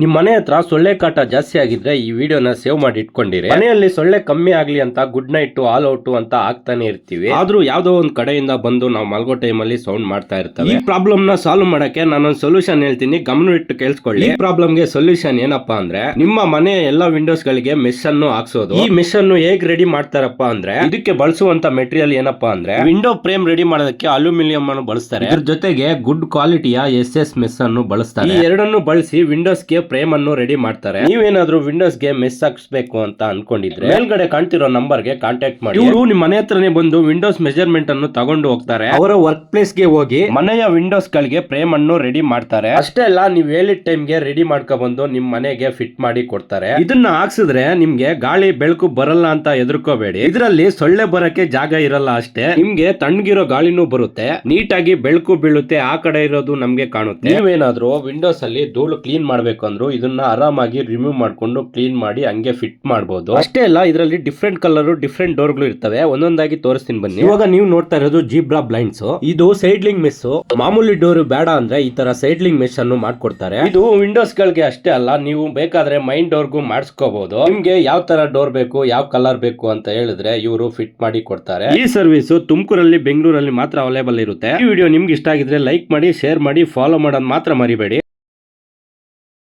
ನಿಮ್ ಮನೆ ಹತ್ರ ಸೊಳ್ಳೆ ಕಾಟ ಜಾಸ್ತಿ ಆಗಿದ್ರೆ ಈ ವಿಡಿಯೋನ ಸೇವ್ ಮಾಡಿ ಇಟ್ಕೊಂಡಿರಿ. ಮನೆಯಲ್ಲಿ ಸೊಳ್ಳೆ ಕಮ್ಮಿ ಆಗ್ಲಿ ಅಂತ ಗುಡ್ ನೈಟ್ ಆಲ್ ಔಟ್ ಅಂತ ಆಗ್ತಾನೆ ಇರ್ತೀವಿ. ಆದ್ರೂ ಯಾವ್ದೋ ಒಂದ್ ಕಡೆಯಿಂದ ಬಂದು ನಾವು ಮಲ್ಗೋ ಟೈಮ್ ಅಲ್ಲಿ ಸೌಂಡ್ ಮಾಡ್ತಾ ಇರ್ತವೆ. ಈ ಪ್ರಾಬ್ಲಮ್ ನ ಸಾಲ್ವ್ ಮಾಡಕ್ಕೆ ನಾನೊಂದು ಸೊಲ್ಯೂಷನ್ ಹೇಳ್ತೀನಿ, ಗಮನ ಇಟ್ಟು ಕೇಳಿಸ್ಕೊಳ್ಳಿ. ಈ ಪ್ರಾಬ್ಲಮ್ ಗೆ ಸೊಲ್ಯೂಷನ್ ಏನಪ್ಪಾ ಅಂದ್ರೆ ನಿಮ್ಮ ಮನೆಯ ಎಲ್ಲಾ ವಿಂಡೋಸ್ ಗಳಿಗೆ ಮೆಶ್ ಅನ್ನು ಹಾಕ್ಸೋದು. ಈ ಮೆಶ್ ಅನ್ನು ಹೇಗ್ ರೆಡಿ ಮಾಡ್ತಾರಪ್ಪ ಅಂದ್ರೆ ಇದಕ್ಕೆ ಬಳಸುವಂತ ಮೆಟೀರಿಯಲ್ ಏನಪ್ಪಾ ಅಂದ್ರೆ ವಿಂಡೋ ಫ್ರೇಮ್ ರೆಡಿ ಮಾಡೋದಕ್ಕೆ ಅಲ್ಯೂಮಿನಿಯಂ ಅನ್ನು ಬಳಸ್ತಾರೆ. ಇದ್ರ ಜೊತೆಗೆ ಗುಡ್ ಕ್ವಾಲಿಟಿಯ SS ಮೆಶ್ ಅನ್ನು ಬಳಸ್ತಾರೆ. ಈ ಎರಡನ್ನು ಬಳಸಿ ವಿಂಡೋಸ್ ಗೆ ಫ್ರೇಮ್ ಅನ್ನು ರೆಡಿ ಮಾಡ್ತಾರೆ. ನೀವೇನಾದ್ರೂ ವಿಂಡೋಸ್ ಗೆ ಮೆಶ್ ಹಾಕ್ಸ್ಬೇಕು ಅಂತ ಅನ್ಕೊಂಡಿದ್ರೆ ಮೇಲ್ಗಡೆ ಕಾಣ್ತಿರೋ ನಂಬರ್ ಗೆ ಕಾಂಟ್ಯಾಕ್ಟ್ ಮಾಡಿ. ಇವರು ನಿಮ್ಮ ಮನೆ ಹತ್ರನೇ ಬಂದು ವಿಂಡೋಸ್ ಮೆಜರ್ಮೆಂಟ್ ಅನ್ನು ತಗೊಂಡು ಹೋಗ್ತಾರೆ. ಅವರ ವರ್ಕ್ ಪ್ಲೇಸ್ ಗೆ ಹೋಗಿ ಮನೆಯ ವಿಂಡೋಸ್ ಗಳಿಗೆ ಫ್ರೇಮ್ ಅನ್ನು ರೆಡಿ ಮಾಡ್ತಾರೆ. ಅಷ್ಟೇ ಅಲ್ಲ, ನೀವು ಹೇಳಿದ ಟೈಮ್ ಗೆ ರೆಡಿ ಮಾಡ್ಕೊ ಬಂದು ನಿಮ್ ಮನೆಗೆ ಫಿಟ್ ಮಾಡಿ ಕೊಡ್ತಾರೆ. ಇದನ್ನ ಹಾಕ್ಸಿದ್ರೆ ನಿಮ್ಗೆ ಗಾಳಿ ಬೆಳಕು ಬರಲ್ಲ ಅಂತ ಹೆದರ್ಕೋಬೇಡಿ. ಇದರಲ್ಲಿ ಸೊಳ್ಳೆ ಬರಕ್ಕೆ ಜಾಗ ಇರಲ್ಲ ಅಷ್ಟೇ, ನಿಮ್ಗೆ ತಣ್ಣಗಿರೋ ಗಾಳಿನೂ ಬರುತ್ತೆ, ನೀಟಾಗಿ ಬೆಳಕು ಬೀಳುತ್ತೆ, ಆ ಕಡೆ ಇರೋದು ನಮ್ಗೆ ಕಾಣುತ್ತೆ. ನೀವೇನಾದ್ರೂ ವಿಂಡೋಸ್ ಅಲ್ಲಿ ಧೂಳು ಕ್ಲೀನ್ ಮಾಡ್ಬೇಕು ಅಂದ್ರೂ ಇದನ್ನ ಆರಾಮಾಗಿ ರಿಮೂವ್ ಮಾಡ್ಕೊಂಡು ಕ್ಲೀನ್ ಮಾಡಿ ಹಂಗೆ ಫಿಟ್ ಮಾಡಬಹುದು. ಅಷ್ಟೇ ಅಲ್ಲ, ಇದರಲ್ಲಿ ಡಿಫ್ರೆಂಟ್ ಕಲರ್ ಡಿಫ್ರೆಂಟ್ ಡೋರ್ ಗಳು ಇರ್ತವೆ. ಒಂದೊಂದಾಗಿ ತೋರಿಸ್ತೀನಿ ಬನ್ನಿ. ಇವಾಗ ನೀವು ನೋಡ್ತಾ ಇರೋದು ಜೀಬ್ರಾ ಬ್ಲೈಂಡ್ಸ್. ಇದು ಸೈಡ್ಲಿಂಗ್ ಮೆಶ್. ಮಾಮೂಲಿ ಡೋರ್ ಬೇಡ ಅಂದ್ರೆ ಈ ತರ ಸೈಡ್ಲಿಂಗ್ ಮೆಶ್ ಅನ್ನು ಮಾಡ್ಕೊಡ್ತಾರೆ. ಇದು ವಿಂಡೋಸ್ ಗಳಿಗೆ ಅಷ್ಟೇ ಅಲ್ಲ, ನೀವು ಬೇಕಾದ್ರೆ ಮೈನ್ ಡೋರ್ಗೂ ಮಾಡಿಸ್ಕೋಬಹುದು. ನಿಮ್ಗೆ ಯಾವ ತರ ಡೋರ್ ಬೇಕು, ಯಾವ ಕಲರ್ ಬೇಕು ಅಂತ ಹೇಳಿದ್ರೆ ಇವರು ಫಿಟ್ ಮಾಡಿ ಕೊಡ್ತಾರೆ. ಈ ಸರ್ವಿಸ್ ತುಮಕೂರಲ್ಲಿ ಬೆಂಗಳೂರಲ್ಲಿ ಮಾತ್ರ ಅವೈಲೇಬಲ್ ಇರುತ್ತೆ. ಈ ವಿಡಿಯೋ ನಿಮ್ಗೆ ಇಷ್ಟ ಆಗಿದ್ರೆ ಲೈಕ್ ಮಾಡಿ, ಶೇರ್ ಮಾಡಿ, ಫಾಲೋ ಮಾಡೋದು ಮಾತ್ರ ಮರಿಬೇಡಿ.